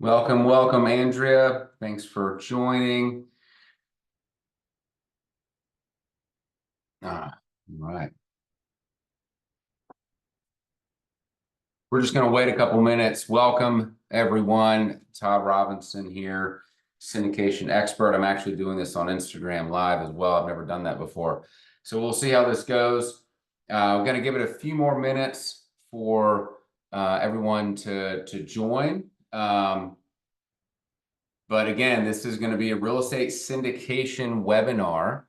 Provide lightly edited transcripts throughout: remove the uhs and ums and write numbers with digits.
Welcome, welcome, Andrea. Thanks for joining. All right. We're just going to wait a couple minutes. Welcome, everyone. Todd Robinson here, syndication expert. I'm actually doing this on Instagram Live as well. I've never done that before. So we'll see how this goes. We're going to give it a few more minutes for everyone to join. But again, this is going to be a real estate syndication webinar.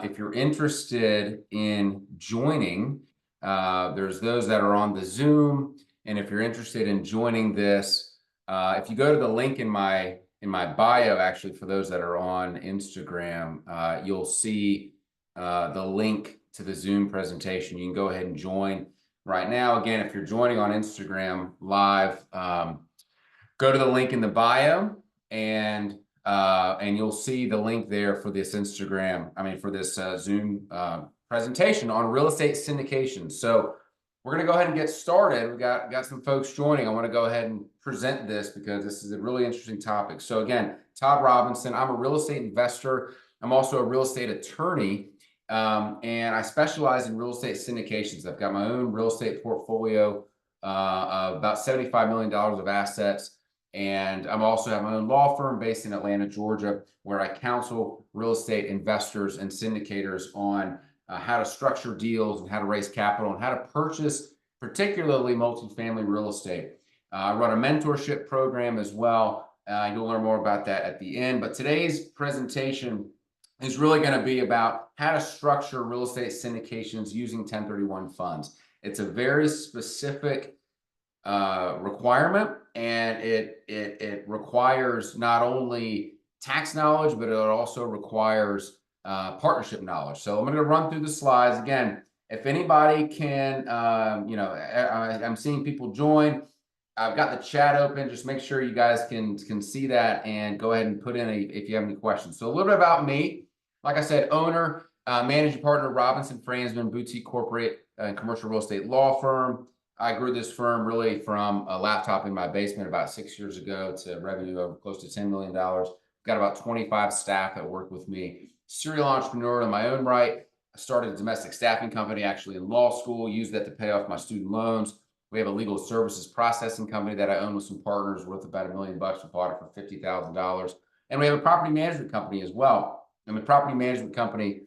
If you're interested in joining, there's those that are on the Zoom. And if you're interested in joining this, if you go to the link in my bio, actually, for those that are on Instagram, you'll see the link to the Zoom presentation. You can go ahead and join right now. Again, if you're joining on Instagram Live, go to the link in the bio, and you'll see the link there for this for this Zoom presentation on real estate syndication. So we're going to go ahead and get started. We got some folks joining. I want to go ahead and present this because this is a really interesting topic. So again, Todd Robinson. I'm a real estate investor. I'm also a real estate attorney, and I specialize in real estate syndications. I've got my own real estate portfolio of about $75 million of assets. And I'm also have my own law firm based in Atlanta, Georgia, where I counsel real estate investors and syndicators on how to structure deals and how to raise capital and how to purchase particularly multifamily real estate. I run a mentorship program as well. You'll learn more about that at the end. But today's presentation is really going to be about how to structure real estate syndications using 1031 funds. It's a very specific requirement, and it requires not only tax knowledge, but it also requires partnership knowledge. So I'm going to run through the slides again. If anybody can, I'm seeing people join. I've got the chat open. Just make sure you guys can see that and go ahead and put in if you have any questions. So a little bit about me. Like I said, owner, managing partner, Robinson Fransman Boutique Corporate and Commercial Real Estate Law Firm. I grew this firm really from a laptop in my basement about 6 years ago to revenue of close to $10 million. Got about 25 staff that work with me. Serial entrepreneur in my own right. I started a domestic staffing company actually in law school, used that to pay off my student loans. We have a legal services processing company that I own with some partners worth about $1 million. We bought it for $50,000. And we have a property management company as well. And the property management company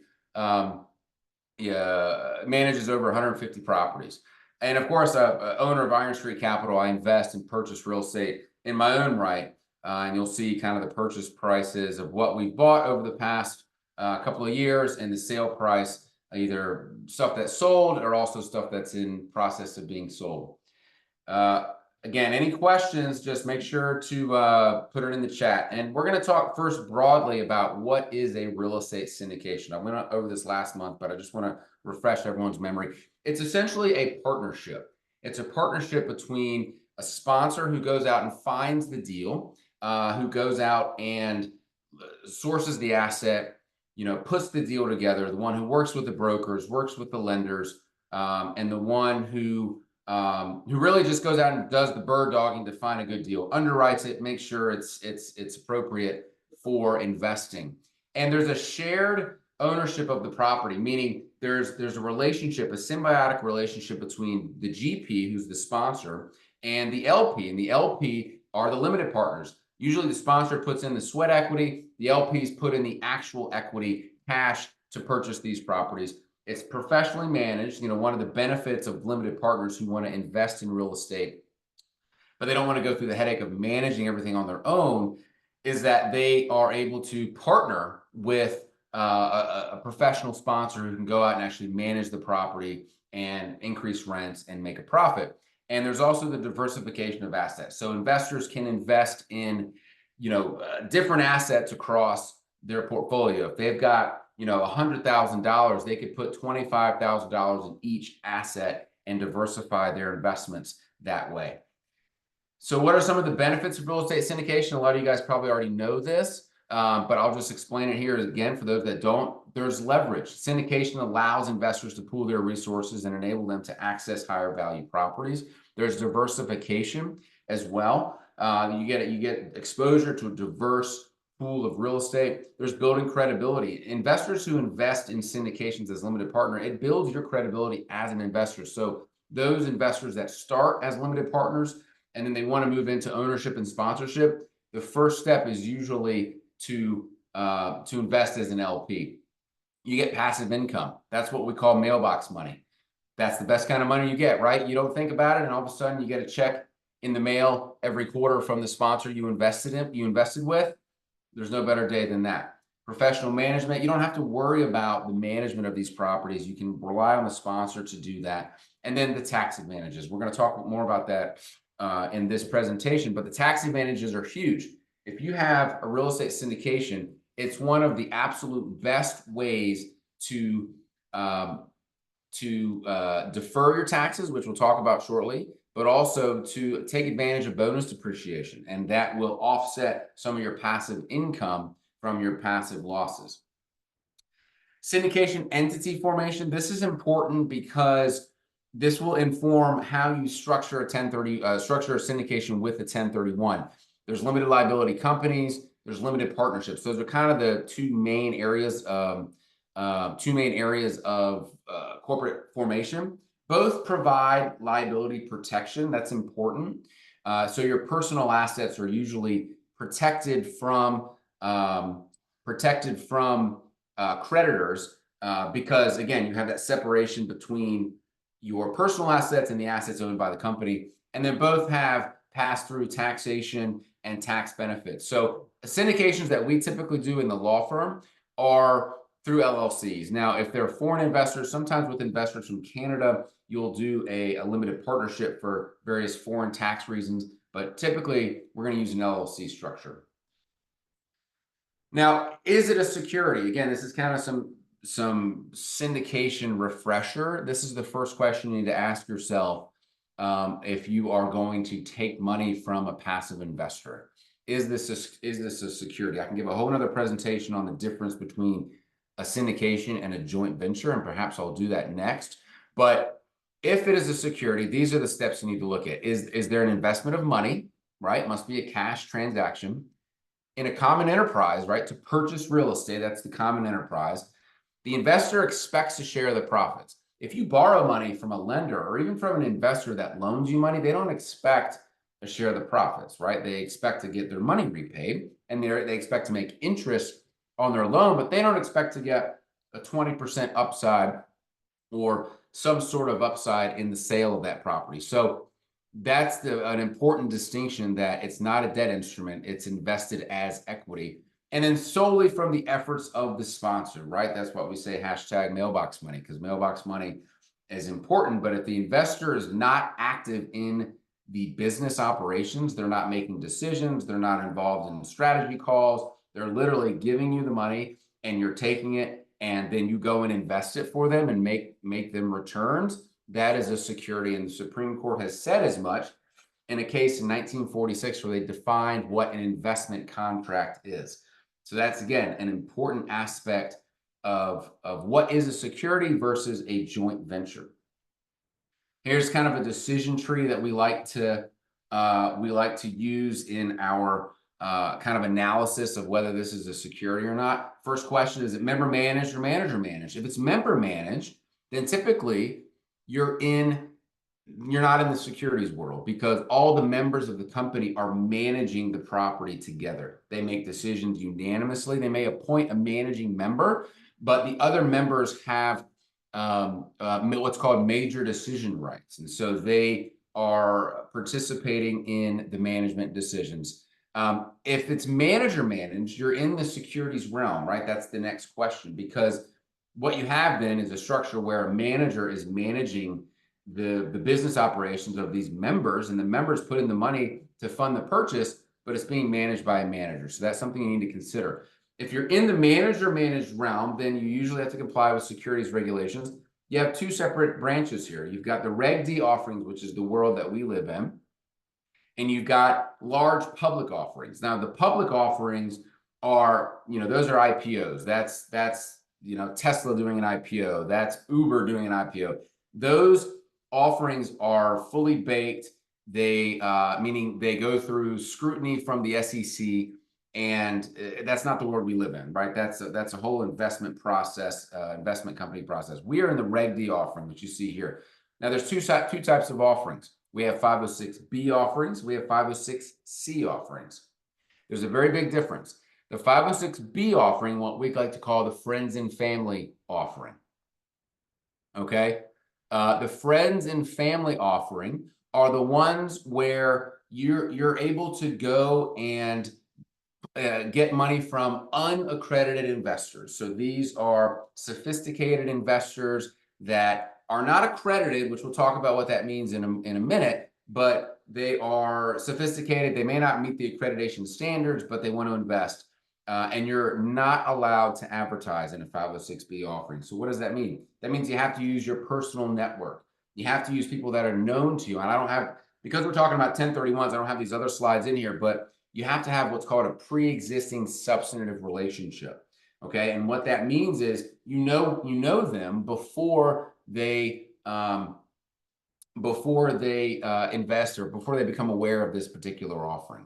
manages over 150 properties. And of course, owner of Iron Street Capital, I invest and purchase real estate in my own right. And you'll see kind of the purchase prices of what we've bought over the past couple of years and the sale price, either stuff that's sold or also stuff that's in process of being sold. Again, any questions, just make sure to put it in the chat. And we're going to talk first broadly about what is a real estate syndication. I went over this last month, but I just want to refresh everyone's memory. It's essentially a partnership. It's a partnership between a sponsor who goes out and finds the deal, who goes out and sources the asset, puts the deal together, the one who works with the brokers, works with the lenders, and the one who really just goes out and does the bird dogging to find a good deal, underwrites it, makes sure it's appropriate for investing. And there's a shared ownership of the property, meaning there's a relationship, a symbiotic relationship between the GP, who's the sponsor, and the LP. And the LP are the limited partners. Usually the sponsor puts in the sweat equity, the LPs put in the actual equity, cash, to purchase these properties. It's professionally managed. One of the benefits of limited partners who want to invest in real estate, but they don't want to go through the headache of managing everything on their own, is that they are able to partner with a professional sponsor who can go out and actually manage the property and increase rents and make a profit. And there's also the diversification of assets. So investors can invest in, different assets across their portfolio. If they've got, $100,000, they could put $25,000 in each asset and diversify their investments that way. So what are some of the benefits of real estate syndication? A lot of you guys probably already know this, but I'll just explain it here again for those that don't. There's leverage. Syndication allows investors to pool their resources and enable them to access higher value properties. There's diversification as well. You get exposure to a diverse pool of real estate. There's building credibility. Investors who invest in syndications as limited partner, it builds your credibility as an investor. So those investors that start as limited partners and then they want to move into ownership and sponsorship, the first step is usually to invest as an LP. You get passive income. That's what we call mailbox money. That's the best kind of money you get, right? You don't think about it, and all of a sudden you get a check in the mail every quarter from the sponsor you invested with. There's no better day than that. Professional management, you don't have to worry about the management of these properties. You can rely on the sponsor to do that. And then the tax advantages. We're going to talk more about that in this presentation, but the tax advantages are huge. If you have a real estate syndication, it's one of the absolute best ways to defer your taxes, which we'll talk about shortly, but also to take advantage of bonus depreciation, and that will offset some of your passive income from your passive losses. Syndication entity formation. This is important because this will inform how you structure a structure a syndication with a 1031. There's limited liability companies. There's limited partnerships. Those are kind of the two main areas of corporate formation. Both provide liability protection. That's important. So your personal assets are usually protected from creditors because, again, you have that separation between your personal assets and the assets owned by the company, and then both have pass-through taxation and tax benefits. So syndications that we typically do in the law firm are through LLCs. Now, if they're foreign investors, sometimes with investors from Canada, you'll do a limited partnership for various foreign tax reasons, but typically we're going to use an LLC structure. Now, is it a security? Again, this is kind of some syndication refresher. This is the first question you need to ask yourself if you are going to take money from a passive investor. Is this a security? I can give a whole nother presentation on the difference between a syndication and a joint venture, and perhaps I'll do that next. But if it is a security, these are the steps you need to look at. Is there an investment of money, right? It must be a cash transaction. In a common enterprise, right, to purchase real estate, that's the common enterprise. The investor expects to share the profits. If you borrow money from a lender or even from an investor that loans you money, they don't expect to share the profits, right? They expect to get their money repaid, and they expect to make interest on their loan, but they don't expect to get a 20% upside or some sort of upside in the sale of that property. So that's an important distinction, that it's not a debt instrument, it's invested as equity. And then solely from the efforts of the sponsor, right? That's what we say, hashtag mailbox money, because mailbox money is important. But if the investor is not active in the business operations, they're not making decisions, they're not involved in strategy calls, they're literally giving you the money and you're taking it and then you go and invest it for them and make them returns, that is a security. And the Supreme Court has said as much in a case in 1946 where they defined what an investment contract is. So that's, again, an important aspect of what is a security versus a joint venture. Here's kind of a decision tree that we like to use in our kind of analysis of whether this is a security or not. First question, is it member managed or manager managed? If it's member managed, then typically you're not in the securities world, because all the members of the company are managing the property together. They make decisions unanimously. They may appoint a managing member, but the other members have what's called major decision rights. And so they are participating in the management decisions. If it's manager managed, you're in the securities realm, right? That's the next question, because what you have then is a structure where a manager is managing the business operations of these members, and the members put in the money to fund the purchase, but it's being managed by a manager. So that's something you need to consider. If you're in the manager managed realm, then you usually have to comply with securities regulations. You have two separate branches here. You've got the Reg D offerings, which is the world that we live in, and you've got large public offerings. Now, the public offerings are, those are IPOs. That's Tesla doing an IPO. That's Uber doing an IPO. Those offerings are fully baked. meaning they go through scrutiny from the SEC, and that's not the world we live in, right? That's a whole investment process, investment company process. We are in the Reg D offering, which you see here. Now, there's two types of offerings. We have 506B offerings. We have 506C offerings. There's a very big difference. The 506B offering, what we like to call the friends and family offering. Okay, the friends and family offering are the ones where you're able to go and get money from unaccredited investors. So these are sophisticated investors that are not accredited, which we'll talk about what that means in a minute, but they are sophisticated. They may not meet the accreditation standards, but they want to invest. And you're not allowed to advertise in a 506B offering. So what does that mean? That means you have to use your personal network. You have to use people that are known to you. And I don't have, because we're talking about 1031s, I don't have these other slides in here, but you have to have what's called a pre-existing substantive relationship. Okay. And what that means is, you know them before they invest, or before they become aware of this particular offering.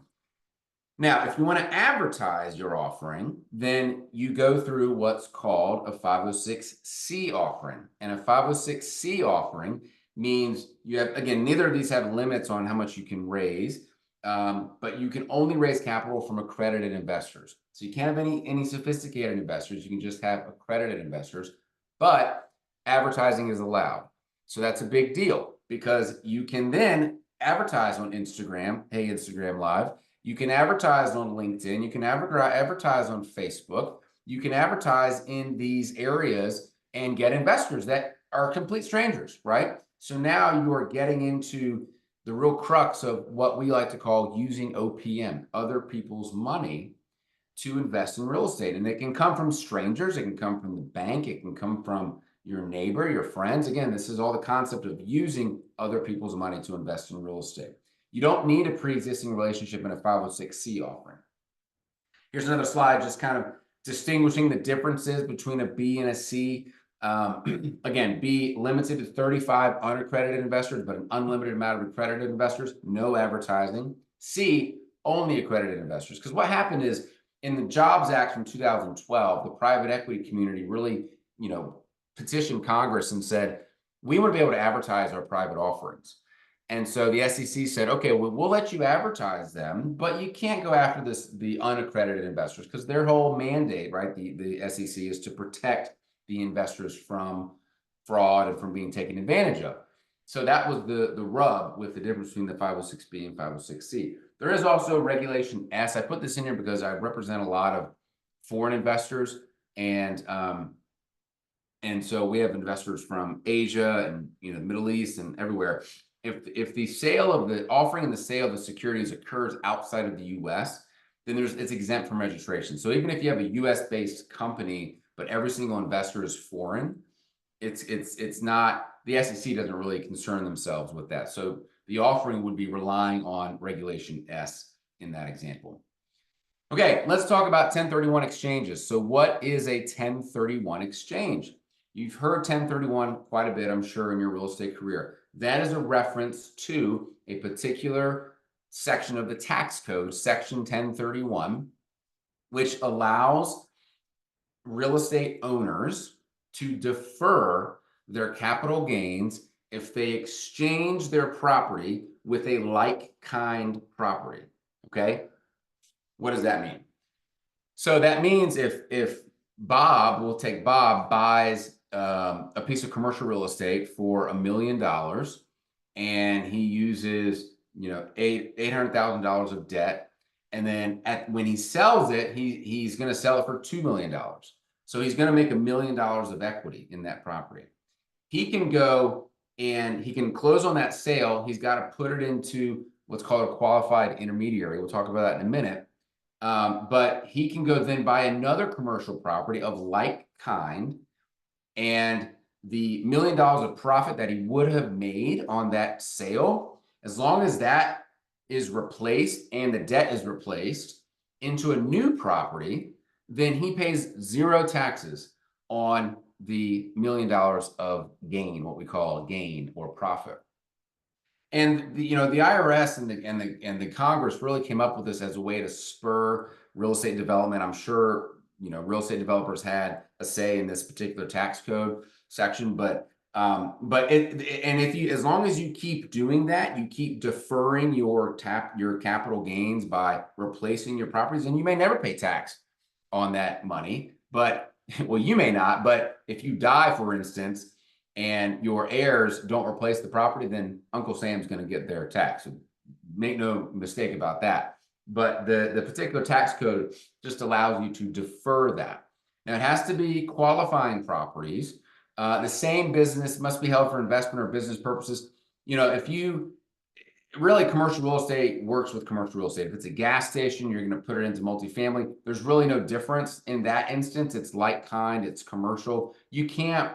Now, if you want to advertise your offering, then you go through what's called a 506C offering. And a 506C offering means you have, again, neither of these have limits on how much you can raise, but you can only raise capital from accredited investors. So you can't have any sophisticated investors. You can just have accredited investors, but advertising is allowed. So that's a big deal, because you can then advertise on Instagram. Hey, Instagram Live. You can advertise on LinkedIn. You can advertise on Facebook. You can advertise in these areas and get investors that are complete strangers, right? So now you are getting into the real crux of what we like to call using OPM, other people's money, to invest in real estate. And it can come from strangers. It can come from the bank. It can come from your neighbor, your friends. Again, this is all the concept of using other people's money to invest in real estate. You don't need a pre-existing relationship in a 506C offering. Here's another slide just kind of distinguishing the differences between a B and a C. Again, B, limited to 35 unaccredited investors, but an unlimited amount of accredited investors, no advertising. C, only accredited investors. Because what happened is, in the Jobs Act from 2012, the private equity community really, petitioned Congress and said, we want to be able to advertise our private offerings. And so the SEC said, okay, well, we'll let you advertise them, but you can't go after the unaccredited investors, because their whole mandate, right, the SEC, is to protect the investors from fraud and from being taken advantage of. So that was the rub with the difference between the 506B and 506C. There is also Regulation S. I put this in here because I represent a lot of foreign investors, and so we have investors from Asia and the Middle East and everywhere. If the sale of the offering and the sale of the securities occurs outside of the U.S., then it's exempt from registration. So even if you have a U.S.-based company, but every single investor is foreign, it's not, the SEC doesn't really concern themselves with that. So the offering would be relying on Regulation S in that example. Okay, let's talk about 1031 exchanges. So what is a 1031 exchange? You've heard 1031 quite a bit, I'm sure, in your real estate career. That is a reference to a particular section of the tax code, Section 1031, which allows real estate owners to defer their capital gains if they exchange their property with a like-kind property. Okay, what does that mean? So that means if Bob, we'll take Bob, buys a piece of commercial real estate for $1 million, and he uses $800,000 of debt, and then when he sells it, he's going to sell it for $2 million. So he's going to make $1 million of equity in that property. He can go and he can close on that sale. He's got to put it into what's called a qualified intermediary. We'll talk about that in a minute. But he can go then buy another commercial property of like kind, and the $1 million of profit that he would have made on that sale, as long as that is replaced and the debt is replaced into a new property, then he pays zero taxes on the $1 million of gain, what we call a gain or profit. And the, the IRS and the Congress really came up with this as a way to spur real estate development. I'm sure, real estate developers had a say in this particular tax code section, but if you, as long as you keep doing that, you keep deferring your capital gains by replacing your properties, and you may never pay tax on that money, but well, you may not, but if you die, for instance, and your heirs don't replace the property, then Uncle Sam's going to get their tax. So make no mistake about that. But the particular tax code just allows you to defer that. Now, it has to be qualifying properties. The same business must be held for investment or business purposes. If you really, commercial real estate works with commercial real estate. If it's a gas station, you're going to put it into multifamily. There's really no difference in that instance. It's like kind, it's commercial. You can't,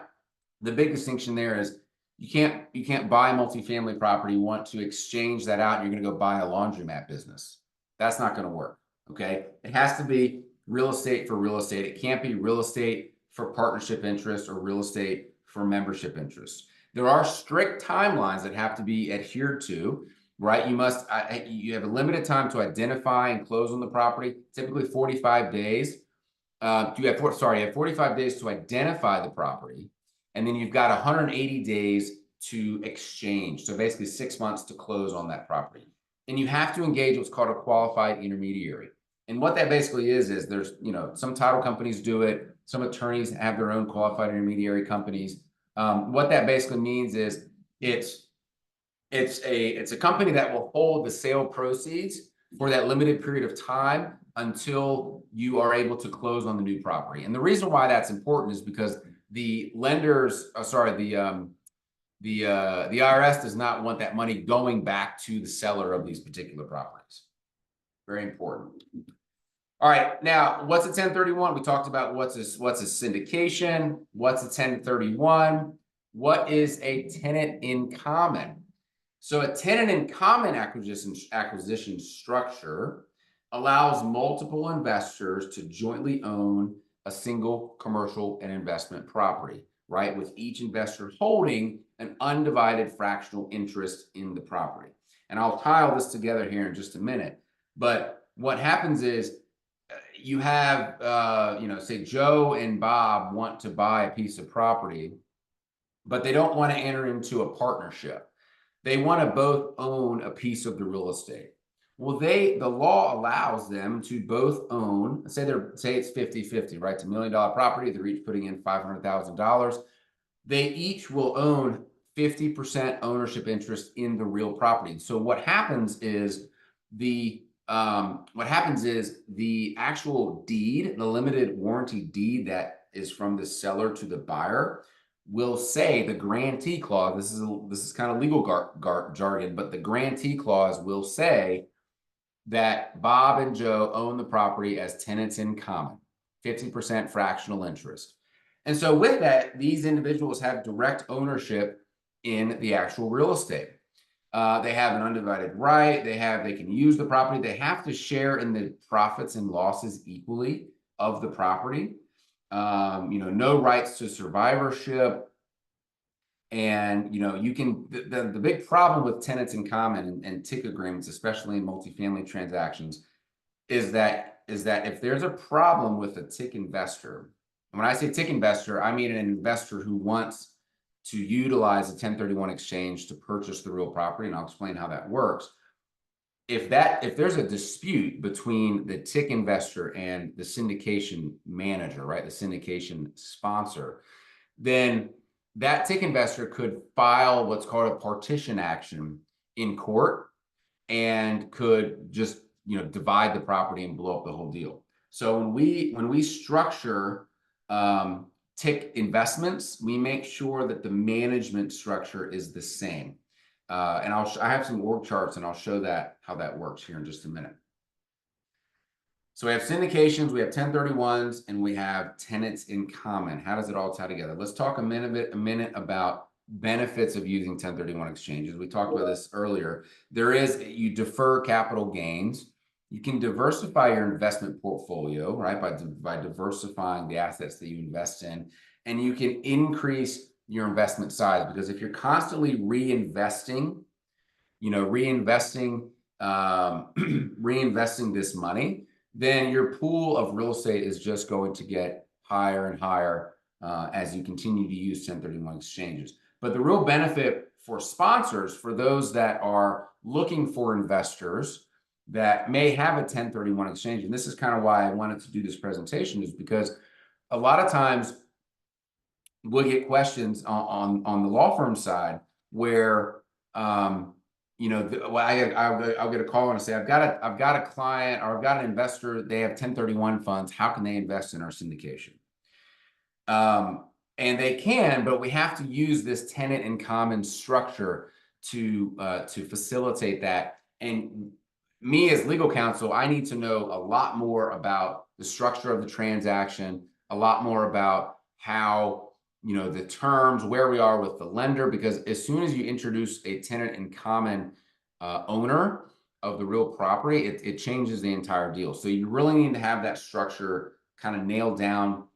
the big distinction there is you can't buy multifamily property, want to exchange that out, and you're going to go buy a laundromat business. That's not going to work. Okay. It has to be real estate for real estate. It can't be real estate for partnership interest or real estate for membership interest. There are strict timelines that have to be adhered to, right? You have a limited time to identify and close on the property, typically 45 days. You have 45 days to identify the property, and then you've got 180 days to exchange. So basically 6 months to close on that property. And you have to engage what's called a qualified intermediary. And what that basically is there's, some title companies do it. Some attorneys have their own qualified intermediary companies. What that basically means is it's a company that will hold the sale proceeds for that limited period of time until you are able to close on the new property. And the reason why that's important is because the lenders, the IRS does not want that money going back to the seller of these particular properties. Very important. All right, now what's a 1031? We talked about what's a syndication, what's a 1031, what is a tenant in common? So a tenant in common acquisition structure allows multiple investors to jointly own a single commercial and investment property, right? With each investor holding an undivided fractional interest in the property. And I'll tie all this together here in just a minute. But what happens is you have, say Joe and Bob want to buy a piece of property, but they don't want to enter into a partnership. They want to both own a piece of the real estate. Well, the law allows them to both own, say it's 50-50, right? It's $1 million property. They're each putting in $500,000. They each will own 50% ownership interest in the real property. So what happens is the actual deed, the limited warranty deed that is from the seller to the buyer, will say the grantee clause. This is kind of legal jargon, but the grantee clause will say that Bob and Joe own the property as tenants in common, 50% fractional interest. And so with that, these individuals have direct ownership in the actual real estate. They have an undivided right. They can use the property. They have to share in the profits and losses equally of the property. No rights to survivorship. And, the big problem with tenants in common and TIC agreements, especially in multifamily transactions, is that if there's a problem with a TIC investor, and when I say TIC investor, I mean an investor who wants to utilize a 1031 exchange to purchase the real property, and I'll explain how that works. If there's a dispute between the TIC investor and the syndication manager, right, the syndication sponsor, then that TIC investor could file what's called a partition action in court and could just divide the property and blow up the whole deal. So when we structure TIC investments, we make sure that the management structure is the same. And I have some org charts, and I'll show how that works here in just a minute. So we have syndications, we have 1031s, and we have tenants in common. How does it all tie together? Let's talk a minute about benefits of using 1031 exchanges. We talked about this earlier. You defer capital gains. You can diversify your investment portfolio, right, by diversifying the assets that you invest in, and you can increase your investment size, because if you're constantly reinvesting reinvesting reinvesting this money, then your pool of real estate is just going to get higher and higher as you continue to use 1031 exchanges. But the real benefit for sponsors, for those that are looking for investors that may have a 1031 exchange, and this is kind of why I wanted to do this presentation, is because a lot of times we'll get questions on the law firm side where I'll get a call and say, I've got a client, or I've got an investor, they have 1031 funds. How can they invest in our syndication? And they can, but we have to use this tenant in common structure to facilitate that. And me as legal counsel, I need to know a lot more about the structure of the transaction, a lot more about how, the terms, where we are with the lender, because as soon as you introduce a tenant in common owner of the real property, it changes the entire deal. So you really need to have that structure kind of nailed down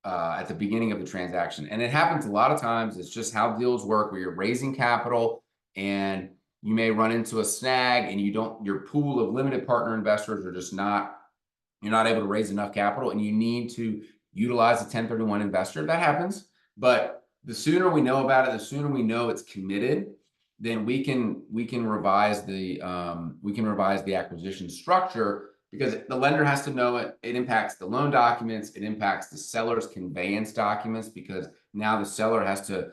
at the beginning of the transaction. And it happens a lot of times. It's just how deals work, where you're raising capital and you may run into a snag, and your pool of limited partner investors are just you're not able to raise enough capital, and you need to utilize a 1031 investor. That happens. But the sooner we know about it, the sooner we know it's committed, then we can revise the acquisition structure, because the lender has to know it. It impacts the loan documents. It impacts the seller's conveyance documents, because now the seller has to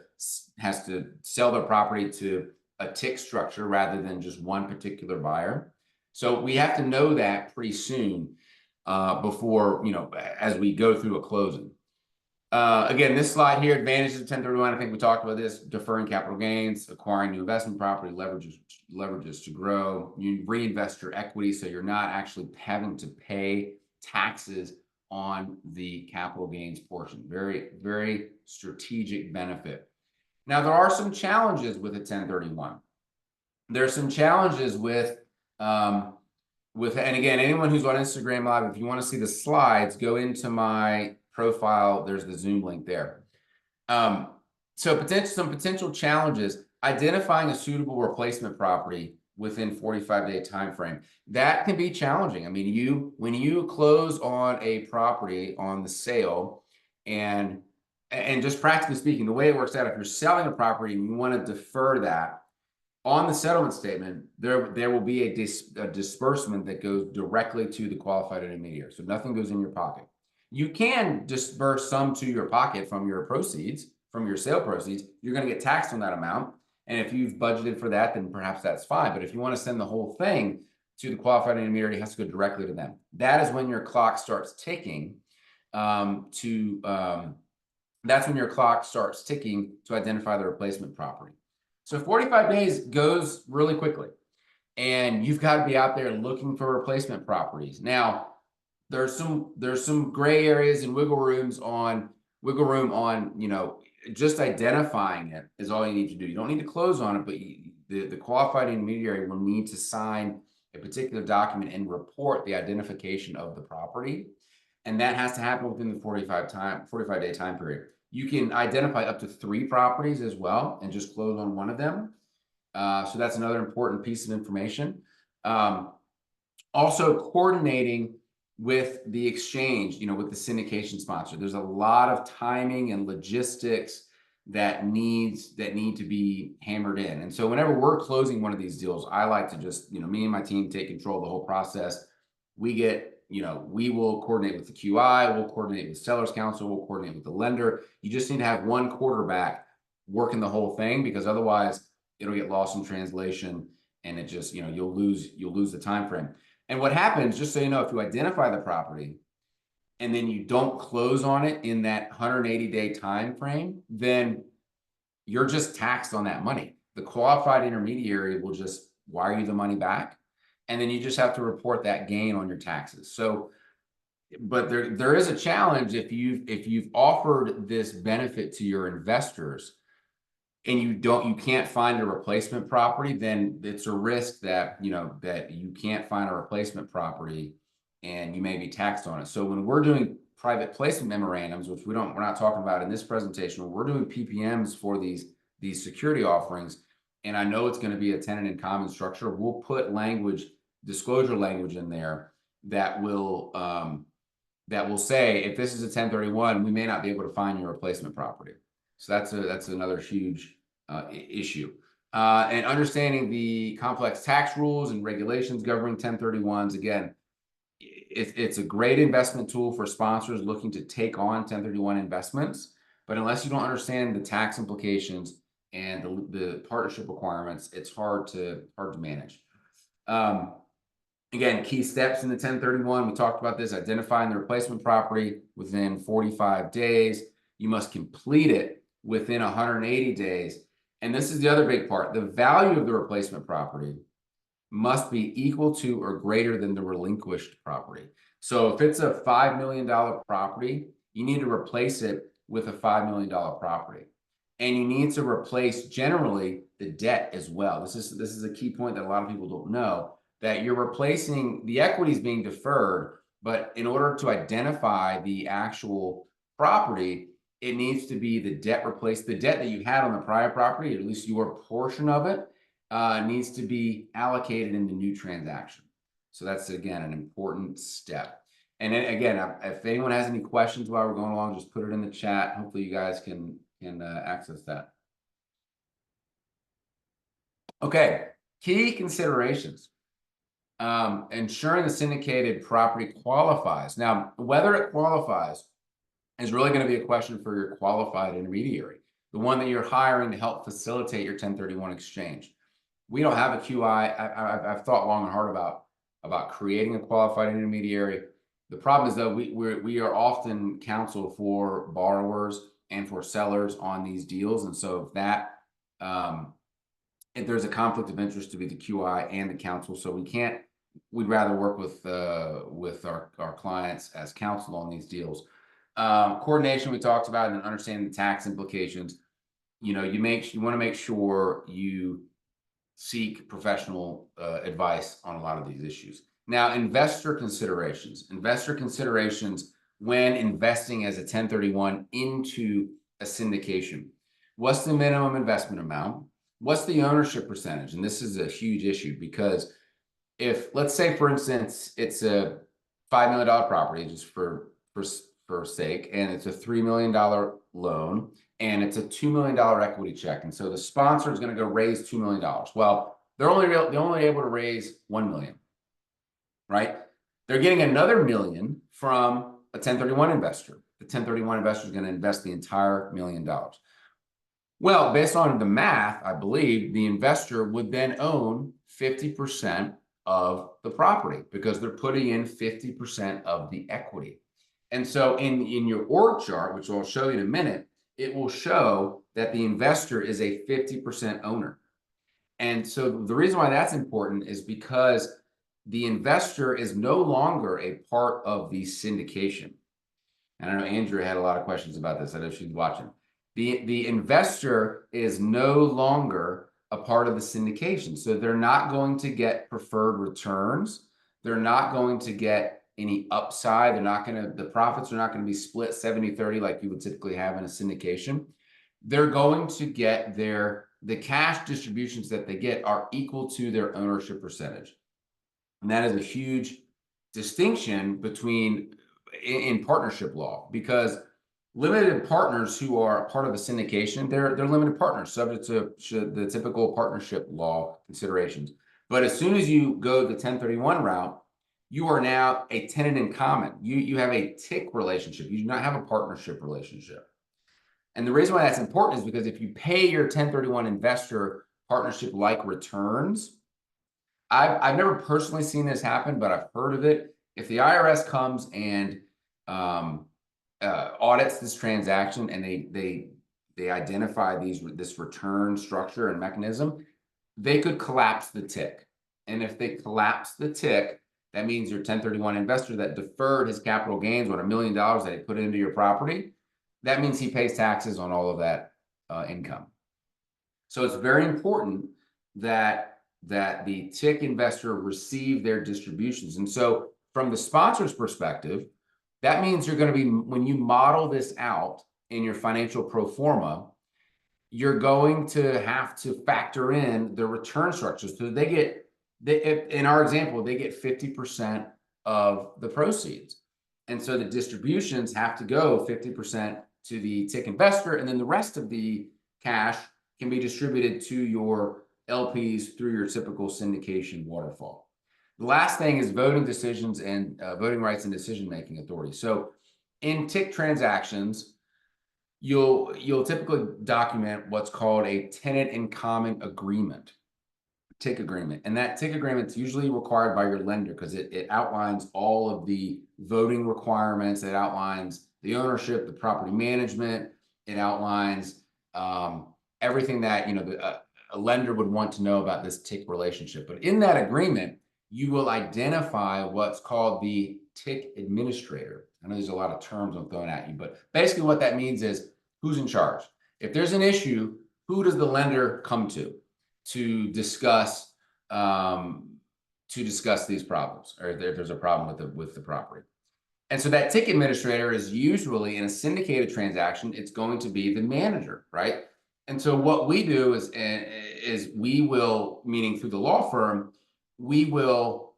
sell their property to a TIC structure rather than just one particular buyer. So we have to know that pretty soon before, as we go through a closing. Again, this slide here, advantages of 1031, I think we talked about this: deferring capital gains, acquiring new investment property, leverages to grow. You reinvest your equity, so you're not actually having to pay taxes on the capital gains portion. Very, very strategic benefit. Now, there are some challenges with a 1031. There's some challenges with, and again, anyone who's on Instagram Live, if you want to see the slides, go into my profile. There's the Zoom link there. So some potential challenges: identifying a suitable replacement property within 45-day time frame. That can be challenging. I mean, when you close on a property on the sale, and just practically speaking, the way it works out, if you're selling a property and you want to defer that, on the settlement statement, there will be a disbursement that goes directly to the qualified intermediary. So nothing goes in your pocket. You can disperse some to your pocket from your proceeds, from your sale proceeds. You're going to get taxed on that amount. And if you've budgeted for that, then perhaps that's fine. But if you want to send the whole thing to the qualified intermediary, it has to go directly to them. That is when your clock starts ticking that's when your clock starts ticking to identify the replacement property. So 45 days goes really quickly, and you've got to be out there looking for replacement properties. Now, there's some gray areas and wiggle room on, just identifying it is all you need to do. You don't need to close on it, but the qualified intermediary will need to sign a particular document and report the identification of the property. And that has to happen within the 45-day time period. You can identify up to 3 properties as well and just close on one of them. So that's another important piece of information. Also, coordinating with the exchange, with the syndication sponsor. There's a lot of timing and logistics that need to be hammered in. And so whenever we're closing one of these deals, I like to just, me and my team take control of the whole process. We will coordinate with the QI, we'll coordinate with seller's counsel, we'll coordinate with the lender. You just need to have one quarterback working the whole thing, because otherwise it'll get lost in translation, and it just, you'll lose the time frame. And what happens, just so you know, if you identify the property and then you don't close on it in that 180-day time frame, then you're just taxed on that money. The qualified intermediary will just wire you the money back, and then you just have to report that gain on your taxes. So, but there is a challenge if you've offered this benefit to your investors and you can't find a replacement property, then it's a risk that you can't find a replacement property and you may be taxed on it. So when we're doing private placement memorandums, which we're not talking about in this presentation, we're doing PPMs for these security offerings, and I know it's going to be a tenant in common structure, we'll put disclosure language in there that will say, if this is a 1031, we may not be able to find your replacement property. So that's another huge issue. And understanding the complex tax rules and regulations governing 1031s. Again, it's a great investment tool for sponsors looking to take on 1031 investments. But unless you don't understand the tax implications and the partnership requirements, it's hard to manage. Again, key steps in the 1031, we talked about this: identifying the replacement property within 45 days. You must complete it within 180 days. And this is the other big part: the value of the replacement property must be equal to or greater than the relinquished property. So if it's a $5 million property, you need to replace it with a $5 million property. And you need to replace generally the debt as well. This is a key point that a lot of people don't know, that you're replacing the equity is being deferred, but in order to identify the actual property, it needs to be the debt replaced. The debt that you had on the prior property, at least your portion of it, needs to be allocated in the new transaction. So that's, again, an important step. And then, again, if anyone has any questions while we're going along, just put it in the chat. Hopefully you guys can access that. Okay, key considerations. Ensuring the syndicated property qualifies. Now, whether it qualifies is really going to be a question for your qualified intermediary, the one that you're hiring to help facilitate your 1031 exchange. We don't have a QI. I've thought long and hard about creating a qualified intermediary. The problem is, though, we are often counsel for borrowers and for sellers on these deals, and so if there's a conflict of interest to be the QI and the counsel, so we'd rather work with our clients as counsel on these deals. Coordination we talked about, and understanding the tax implications. You want to make sure you seek professional advice on a lot of these issues. Now, investor considerations when investing as a 1031 into a syndication. What's the minimum investment amount? What's the ownership percentage? And this is a huge issue, because if, let's say, for instance, it's a $5 million property, just for sake, and it's a $3 million loan, and it's a $2 million equity check, and so the sponsor is going to go raise $2 million. Well, they're only able to raise $1 million, right? They're getting another $1 million from a 1031 investor. The 1031 investor is going to invest the entire $1 million. Well, based on the math, I believe the investor would then own 50% of the property, because they're putting in 50% of the equity. And so in your org chart, which I'll show you in a minute, it will show that the investor is a 50% owner. And so the reason why that's important is because the investor is no longer a part of the syndication. And I know Andrew had a lot of questions about this. I know she's watching. The investor is no longer a part of the syndication. So they're not going to get preferred returns. They're not going to get any upside. The profits are not going to be split 70-30 like you would typically have in a syndication. They're going to get the cash distributions that they get are equal to their ownership percentage. And that is a huge distinction in partnership law, because limited partners who are part of a syndication, they're limited partners subject to the typical partnership law considerations. But as soon as you go the 1031 route, you are now a tenant in common. You have a TIC relationship. You do not have a partnership relationship. And the reason why that's important is because if you pay your 1031 investor partnership-like returns, I've never personally seen this happen, but I've heard of it. If the IRS comes and audits this transaction, and they identify this return structure and mechanism, they could collapse the TIC. And if they collapse the TIC, that means your 1031 investor that deferred his capital gains on $1 million that he put into your property, that means he pays taxes on all of that income. So it's very important that the TIC investor receive their distributions. And so from the sponsor's perspective, that means you're going to be, when you model this out in your financial pro forma, you're going to have to factor in the return structure. So in our example, they get 50% of the proceeds. And so the distributions have to go 50% to the TIC investor, and then the rest of the cash can be distributed to your LPs through your typical syndication waterfall. The last thing is voting decisions and voting rights and decision-making authority. So in TIC transactions, you'll typically document what's called a tenant in common agreement, TIC agreement. And that TIC agreement is usually required by your lender because it outlines all of the voting requirements. It outlines the ownership, the property management. It outlines everything that a lender would want to know about this TIC relationship. But in that agreement, you will identify what's called the TIC administrator. I know there's a lot of terms I'm throwing at you, but basically what that means is who's in charge. If there's an issue, who does the lender come to discuss these problems, or if there's a problem with the property? And so that TIC administrator is usually, in a syndicated transaction, it's going to be the manager, right? And so what we do is we will, meaning through the law firm, we will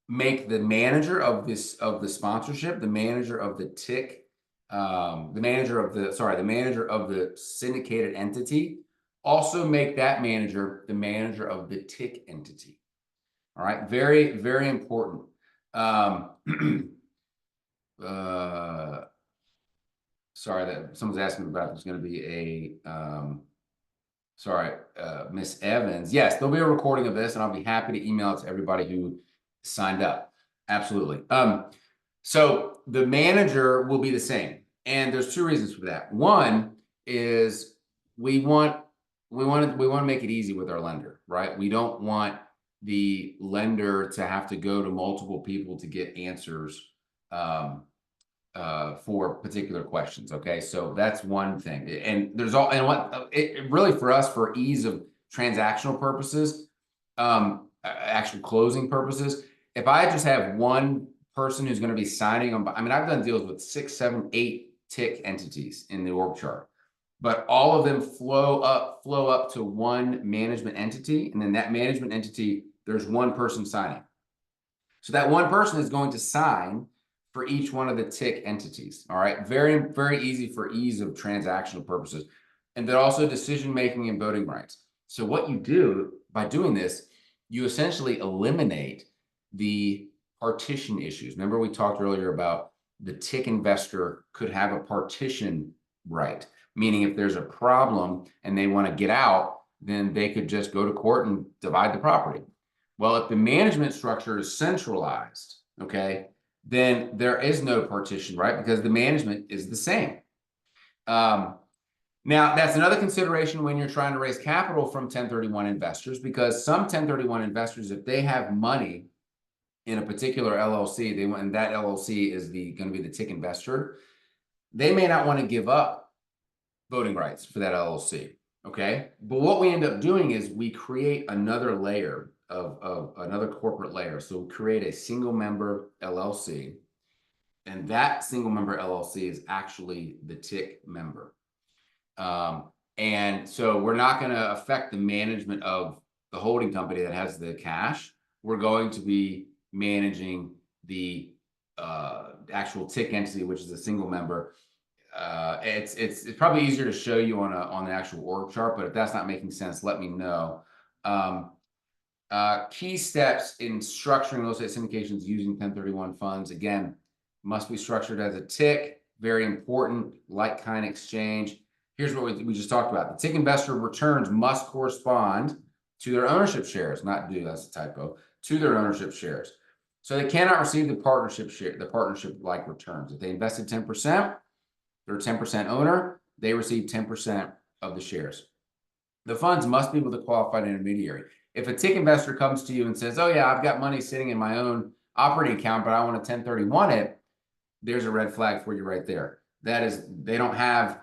make the manager of the sponsorship, the manager of the TIC, the manager of the syndicated entity, also make that manager the manager of the TIC entity. All right, very, very important. Sorry that someone's asking about there's going to be a Miss Evans. Yes, there'll be a recording of this, and I'll be happy to email it to everybody who signed up. Absolutely. So the manager will be the same, and there's two reasons for that. One is we want to make it easy with our lender, right? We don't want the lender to have to go to multiple people to get answers for particular questions. Okay, so that's one thing. And there's really for us, for ease of transactional purposes, actual closing purposes, if I just have one person who's going to be signing on, I mean, I've done deals with 6, 7, 8 TIC entities in the org chart, but all of them flow up to one management entity, and then that management entity, there's one person signing. So that one person is going to sign for each one of the TIC entities. All right, very, very easy for ease of transactional purposes, and then also decision-making and voting rights. So what you do by doing this, you essentially eliminate the partition issues. Remember, we talked earlier about the TIC investor could have a partition right, meaning if there's a problem and they want to get out, then they could just go to court and divide the property. Well, if the management structure is centralized, okay, then there is no partition, right? Because the management is the same. Now, that's another consideration when you're trying to raise capital from 1031 investors, because some 1031 investors, if they have money in a particular LLC, and that LLC is going to be the TIC investor, they may not want to give up voting rights for that LLC, okay? But what we end up doing is we create another layer of another corporate layer. So we create a single member LLC, and that single member LLC is actually the TIC member. And so we're not going to affect the management of the holding company that has the cash. We're going to be managing the actual TIC entity, which is a single member. It's probably easier to show you on the actual org chart, but if that's not making sense, let me know. Key steps in structuring real estate syndications using 1031 funds, again, must be structured as a TIC, very important, like-kind exchange. Here's what we just talked about. The TIC investor returns must correspond to their ownership shares, not do, that's a typo, to their ownership shares. So they cannot receive the partnership-like returns. If they invested 10%, they're a 10% owner, they receive 10% of the shares. The funds must be with a qualified intermediary. If a TIC investor comes to you and says, oh yeah, I've got money sitting in my own operating account, but I want to 1031 it, there's a red flag for you right there. That is, they don't have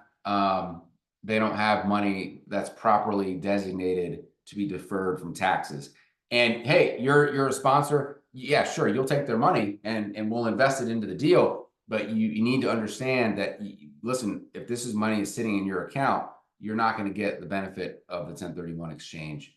money that's properly designated to be deferred from taxes. And hey, you're a sponsor. Yeah, sure, you'll take their money and we'll invest it into the deal. But you need to understand that listen, if this is money is sitting in your account, you're not going to get the benefit of the 1031 exchange.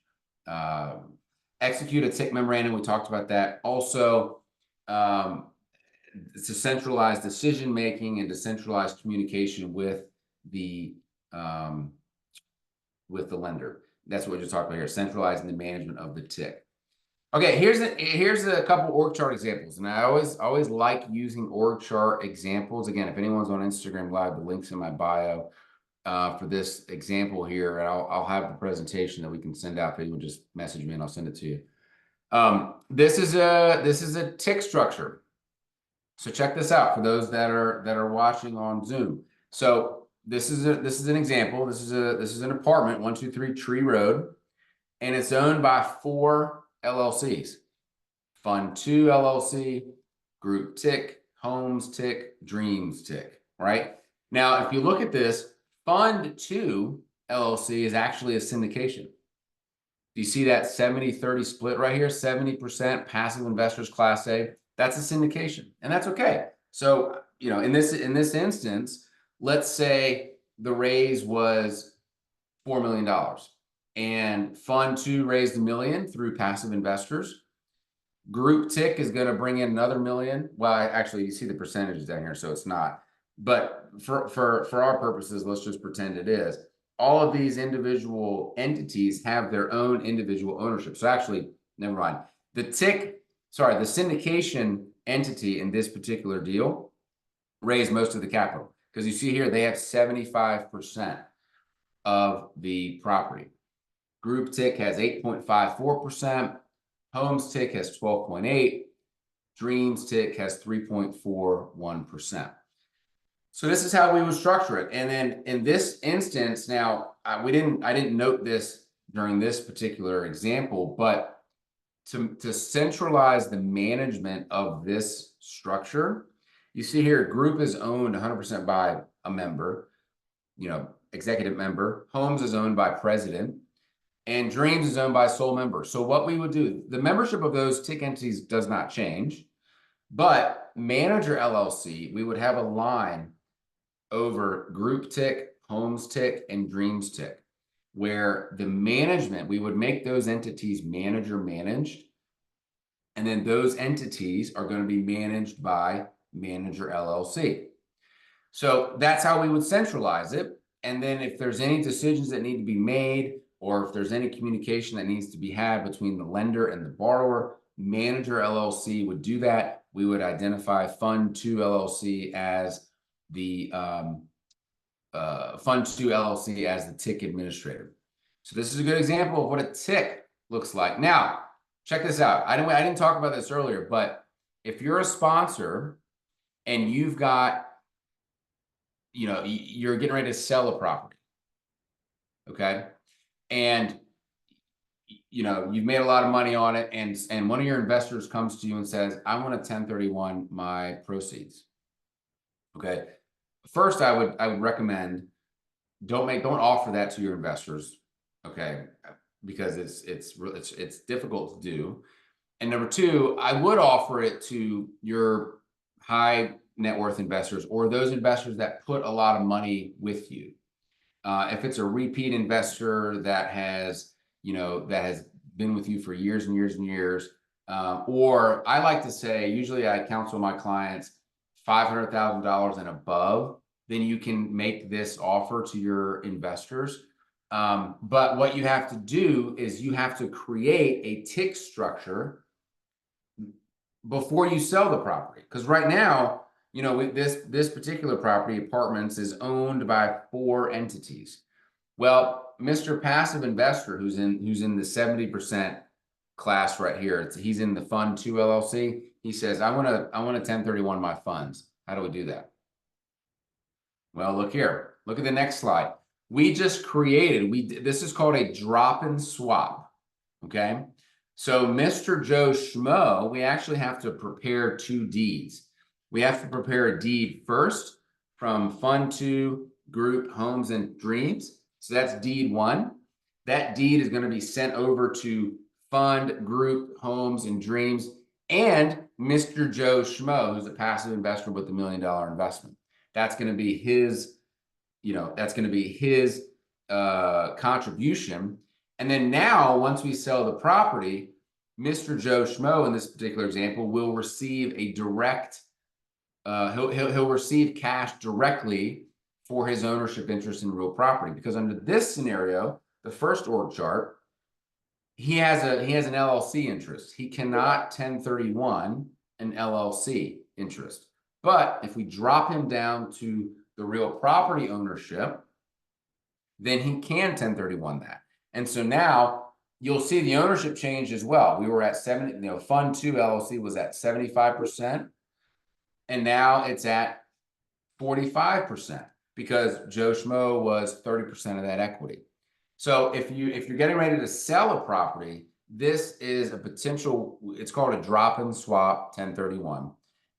Execute a TIC memorandum. We talked about that. Also, it's a centralized decision making and decentralized communication with the lender. That's what we just talked about here, centralizing the management of the TIC. Okay, here's a couple org chart examples, and I always like using org chart examples. Again, if anyone's on Instagram Live, the link's in my bio for this example here, and I'll have the presentation that we can send out. If anyone just message me, and I'll send it to you. This is a TIC structure. So check this out for those that are watching on Zoom. So this is an example. This is an apartment, 123 Tree Road, and it's owned by 4 LLCs: Fund 2 LLC, Group TIC, Homes TIC, Dreams TIC. Right now, if you look at this, Fund 2 LLC is actually a syndication. Do you see that 70-30 split right here? 70% passive investors, Class A. That's a syndication, and that's okay. So, in this instance, let's say the raise was $4 million, and Fund 2 raised $1 million through passive investors. Group TIC is going to bring in another $1 million. Well, actually, you see the percentages down here, so it's not. But for our purposes, let's just pretend it is. All of these individual entities have their own individual ownership. So actually, never mind. The syndication entity in this particular deal raised most of the capital, because you see here they have 75% of the property. Group TIC has 8.54%. Homes TIC has 12.8%. Dreams TIC has 3.41%. So this is how we would structure it. And then in this instance, now I didn't note this during this particular example, but to centralize the management of this structure, you see here, Group is owned 100% by a member, executive member. Homes is owned by president, and Dreams is owned by sole member. So what we would do, the membership of those TIC entities does not change, but Manager LLC, we would have a line over Group TIC, Homes TIC, and Dreams TIC, where the management, we would make those entities manager managed, and then those entities are going to be managed by Manager LLC. So that's how we would centralize it. And then if there's any decisions that need to be made, or if there's any communication that needs to be had between the lender and the borrower, Manager LLC would do that. We would identify Fund 2 LLC as the Fund 2 LLC as the TIC administrator. So this is a good example of what a TIC looks like. Now, check this out. I didn't talk about this earlier, but if you're a sponsor and you've got, you're getting ready to sell a property, okay, and you've made a lot of money on it, and one of your investors comes to you and says, I want to 1031 my proceeds. Okay. First, I would recommend don't offer that to your investors, okay, because it's difficult to do. And number two, I would offer it to your high net worth investors, or those investors that put a lot of money with you. If it's a repeat investor that has been with you for years and years and years, or I like to say, usually I counsel my clients $500,000 and above, then you can make this offer to your investors. But what you have to do is you have to create a TIC structure before you sell the property. Because right now, this particular property, Apartments, is owned by 4 entities. Well, Mr. Passive Investor, who's in the 70% class right here, he's in the Fund 2 LLC. He says, I want to 1031 my funds. How do we do that? Well, look here. Look at the next slide. We just created, this is called a drop and swap. Okay. So Mr. Joe Schmo, we actually have to prepare 2 deeds. We have to prepare a deed first from Fund 2, Group, Homes, and Dreams. So that's deed 1. That deed is going to be sent over to Fund, Group, Homes, and Dreams, and Mr. Joe Schmo, who's a passive investor with $1 million investment. That's going to be his, contribution. And then now, once we sell the property, Mr. Joe Schmo, in this particular example, will receive a direct, he'll receive cash directly for his ownership interest in real property. Because under this scenario, the first org chart, he has an LLC interest. He cannot 1031 an LLC interest. But if we drop him down to the real property ownership, then he can 1031 that. And so now you'll see the ownership change as well. We were at 70, Fund 2 LLC was at 75%, and now it's at 45% because Joe Schmo was 30% of that equity. So if you're getting ready to sell a property, this is a potential, it's called a drop-in swap 1031.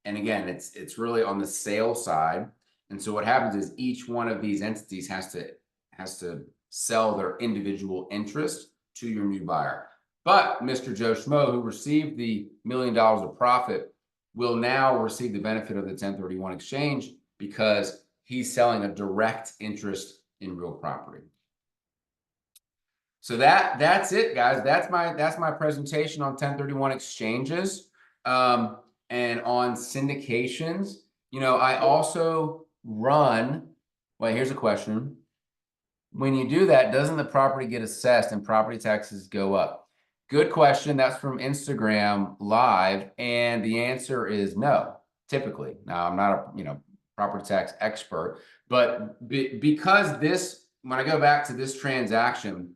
And again, it's really on the sale side. And so what happens is each one of these entities has to sell their individual interest to your new buyer. But Mr. Joe Schmo, who received the $1 million of profit, will now receive the benefit of the 1031 exchange because he's selling a direct interest in real property. So that's it, guys. That's my presentation on 1031 exchanges and on syndications. I also run. Well, here's a question. When you do that, doesn't the property get assessed and property taxes go up? Good question. That's from Instagram Live, and the answer is no, typically. Now, I'm not a property tax expert, but because this, when I go back to this transaction,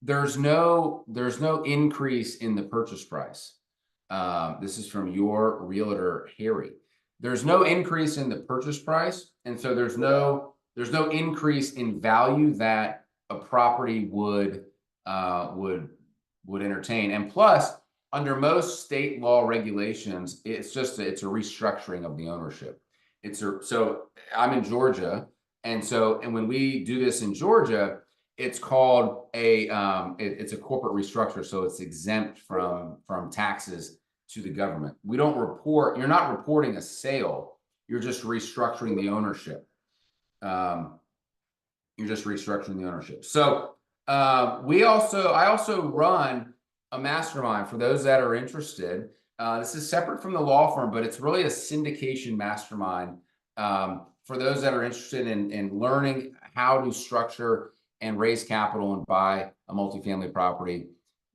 there's no increase in the purchase price. This is from your realtor, Harry. There's no increase in the purchase price, and so there's no increase in value that a property would entertain. And plus, under most state law regulations, it's a restructuring of the ownership. So I'm in Georgia, and when we do this in Georgia, it's called it's a corporate restructure, so it's exempt from taxes to the government. We don't report. You're not reporting a sale. You're just restructuring the ownership. So I also run a mastermind for those that are interested. This is separate from the law firm, but it's really a syndication mastermind for those that are interested in learning how to structure and raise capital and buy a multifamily property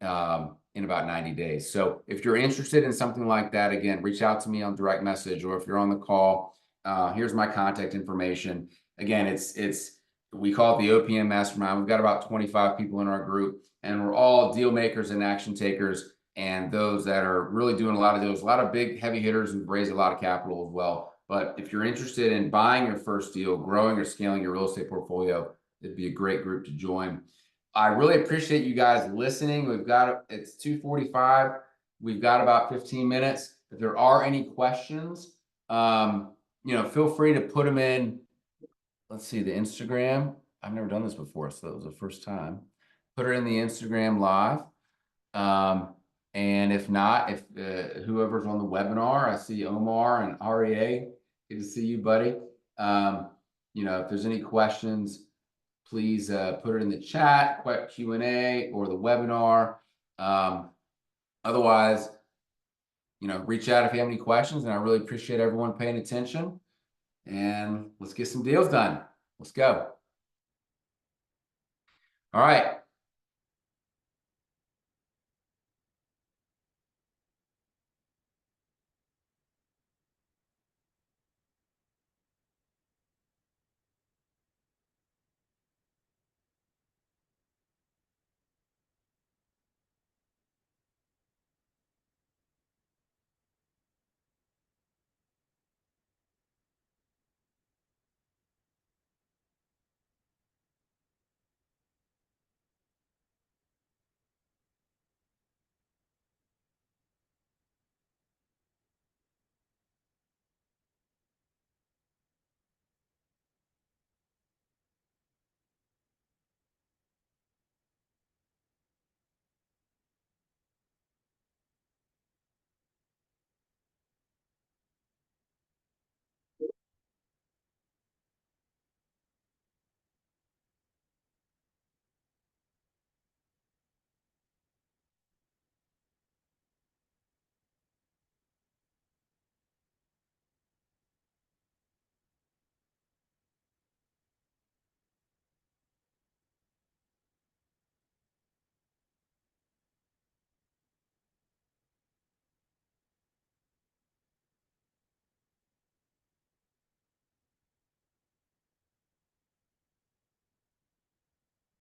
in about 90 days. So if you're interested in something like that, again, reach out to me on direct message, or if you're on the call, here's my contact information. Again, we call it the OPM Mastermind. We've got about 25 people in our group, and we're all deal makers and action takers, and those that are really doing a lot of deals, a lot of big heavy hitters who've raised a lot of capital as well. But if you're interested in buying your first deal, growing or scaling your real estate portfolio, it'd be a great group to join. I really appreciate you guys listening. It's 2:45. We've got about 15 minutes. If there are any questions, feel free to put them in. Let's see, the Instagram. I've never done this before, so that was the first time. Put it in the Instagram Live. And if not, whoever's on the webinar, I see Omar and REA. Good to see you, buddy. If there's any questions, please put it in the chat, Q&A, or the webinar. Otherwise, reach out if you have any questions, and I really appreciate everyone paying attention. And let's get some deals done. Let's go. All right.